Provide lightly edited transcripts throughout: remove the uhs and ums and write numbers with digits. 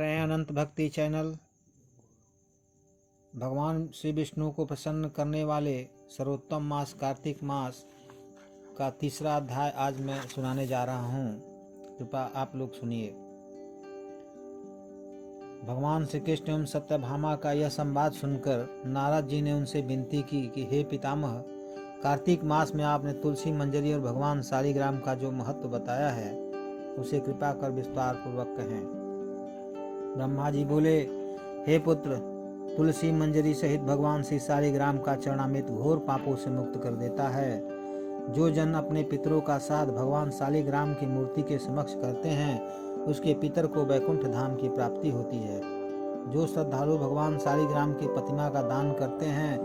रहे हैं अनंत भक्ति चैनल। भगवान श्री विष्णु को प्रसन्न करने वाले सर्वोत्तम मास कार्तिक मास का तीसरा अध्याय आज मैं सुनाने जा रहा हूँ। कृपया आप लोग सुनिए। भगवान श्री कृष्ण एवं सत्यभामा का यह संवाद सुनकर नारद जी ने उनसे विनती की कि हे पितामह, कार्तिक मास में आपने तुलसी मंजरी और भगवान शालिग्राम का जो महत्व बताया है उसे कृपा कर विस्तार पूर्वक कहें। ब्रह्मा जी बोले, हे पुत्र, तुलसी मंजरी सहित भगवान श्री शालिग्राम का चरणामृत घोर पापों से मुक्त कर देता है। जो जन अपने पितरों का साथ भगवान शालिग्राम की मूर्ति के समक्ष करते हैं उसके पितर को वैकुंठ धाम की प्राप्ति होती है। जो श्रद्धालु भगवान शालिग्राम की प्रतिमा का दान करते हैं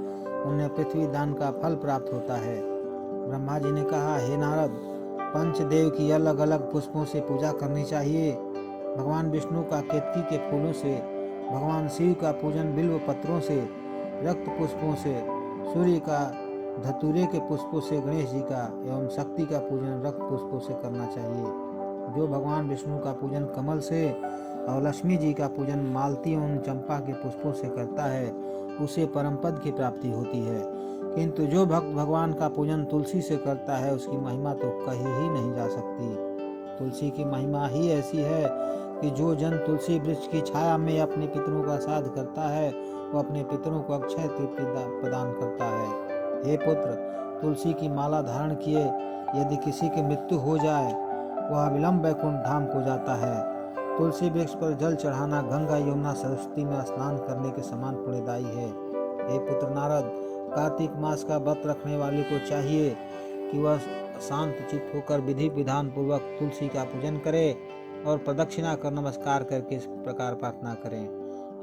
उन्हें पृथ्वी दान का फल प्राप्त होता है। ब्रह्मा जी ने कहा, हे नारद, पंचदेव की अलग अलग पुष्पों से पूजा करनी चाहिए। भगवान विष्णु का केतकी के फूलों से, भगवान शिव का पूजन बिल्व पत्रों से, रक्त पुष्पों से, सूर्य का धतूरे के पुष्पों से, गणेश जी का एवं शक्ति का पूजन रक्त पुष्पों से करना चाहिए। जो भगवान विष्णु का पूजन कमल से और लक्ष्मी जी का पूजन मालती एवं चंपा के पुष्पों से करता है उसे परम पद की प्राप्ति होती है। किंतु जो भक्त भगवान का पूजन तुलसी से करता है उसकी महिमा तो कही ही नहीं जा सकती। तुलसी की महिमा ही ऐसी है कि जो जन तुलसी वृक्ष की छाया में अपने पितरों का श्राद्ध करता है वो अपने पितरों को अक्षय तृप्ति प्रदान करता है। हे पुत्र, तुलसी की माला धारण किए यदि किसी की मृत्यु हो जाए वह विलंब वैकुंठ धाम को जाता है। तुलसी वृक्ष पर जल चढ़ाना गंगा यमुना सरस्वती में स्नान करने के समान पुण्यदायी है। हे पुत्र नारद, कार्तिक मास का व्रत रखने वाले को चाहिए कि वह शांत चित्त होकर विधि विधान पूर्वक तुलसी का पूजन करे और प्रदक्षिणा कर नमस्कार करके इस प्रकार प्रार्थना करें।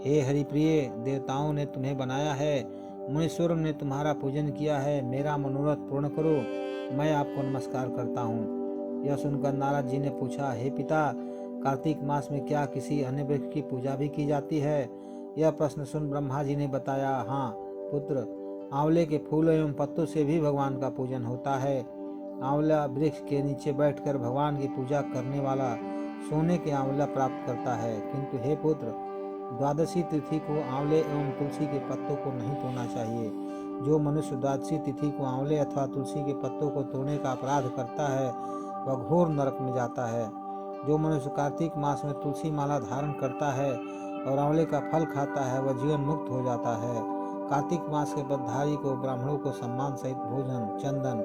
हे हरिप्रिय, देवताओं ने तुम्हें बनाया है, मुनीश्वरों ने तुम्हारा पूजन किया है, मेरा मनोरथ पूर्ण करो, मैं आपको नमस्कार करता हूँ। यह सुनकर नारद जी ने पूछा, हे पिता, कार्तिक मास में क्या किसी अन्य वृक्ष की पूजा भी की जाती है? यह प्रश्न सुन ब्रह्मा जी ने बताया, हाँ पुत्र, आंवले के फूल एवं पत्तों से भी भगवान का पूजन होता है। आंवला वृक्ष के नीचे बैठकर भगवान की पूजा करने वाला सोने के आंवला प्राप्त करता है। किंतु हे पुत्र, द्वादशी तिथि को आंवले एवं तुलसी के पत्तों को नहीं तोड़ना चाहिए। जो मनुष्य द्वादशी तिथि को आंवले अथवा तुलसी के पत्तों को तोड़ने का अपराध करता है वह घोर नरक में जाता है। जो मनुष्य कार्तिक मास में तुलसी माला धारण करता है और आंवले का फल खाता है वह जीवन मुक्त हो जाता है। कार्तिक मास के व्रतधारी को ब्राह्मणों को सम्मान सहित भोजन, चंदन,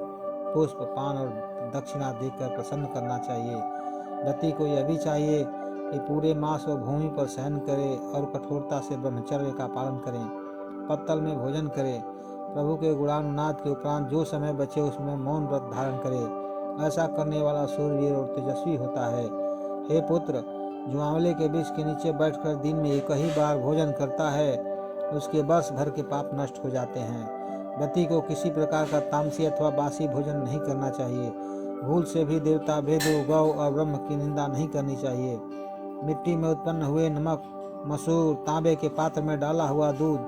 पुष्प, पान और दक्षिणा देकर प्रसन्न करना चाहिए। व्रती को यह भी चाहिए कि पूरे मास वो भूमि पर शयन करे और कठोरता से ब्रह्मचर्य का पालन करें, पत्तल में भोजन करें। प्रभु के गुणानुनाद के उपरांत जो समय बचे उसमें मौन व्रत धारण करे। ऐसा करने वाला शूरवीर और तेजस्वी होता है। हे पुत्र, जो आंवले के वृक्ष के नीचे बैठकर दिन में एक ही बार भोजन करता है उसके वर्ष भर के पाप नष्ट हो जाते हैं। व्रती को किसी प्रकार का तामसी अथवा बासी भोजन नहीं करना चाहिए। भूल से भी देवता, भेदों, गौ और ब्रह्म की निंदा नहीं करनी चाहिए। मिट्टी में उत्पन्न हुए नमक, मसूर, तांबे के पात्र में डाला हुआ दूध,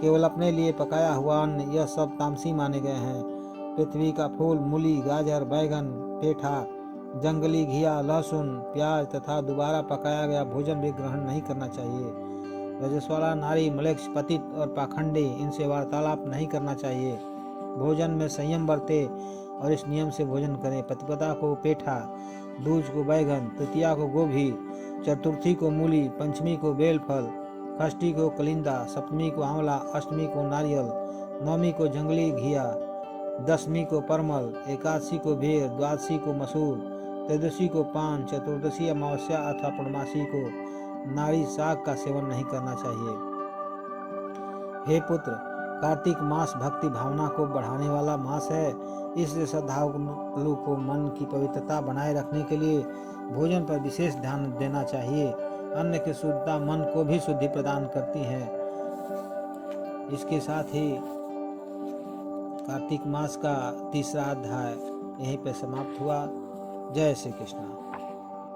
केवल अपने लिए पकाया हुआ अन्न, यह सब तामसी माने गए हैं। पृथ्वी का फूल, मूली, गाजर, बैगन, पेठा, जंगली घिया, लहसुन, प्याज तथा दोबारा पकाया गया भोजन भी ग्रहण नहीं करना चाहिए। रजस्वला नारी, मलेच्छ, पतित और पाखंडी, इनसे वार्तालाप नहीं करना चाहिए। भोजन में संयम बरते और इस नियम से भोजन करें। प्रतिपदा को पेठा, दूज को बैगन, तृतीया को गोभी, चतुर्थी को मूली, पंचमी को बेलफल, षष्ठी को कलिंदा, सप्तमी को आंवला, अष्टमी को नारियल, नवमी को जंगली घिया, दसवीं को परमल, एकादशी को बेर, द्वादशी को मसूर, त्रयोदशी को पान, चतुर्दशी अमावस्या अथवा पूर्णमासी को नारी शाक का सेवन नहीं करना चाहिए। हे पुत्र, कार्तिक मास भक्ति भावना को बढ़ाने वाला मास है, इसलिए श्रद्धालु को मन की पवित्रता बनाए रखने के लिए भोजन पर विशेष ध्यान देना चाहिए। अन्न की शुद्धता मन को भी शुद्धि प्रदान करती है। इसके साथ ही कार्तिक मास का तीसरा अध्याय यहीं पर समाप्त हुआ। जय श्री कृष्ण।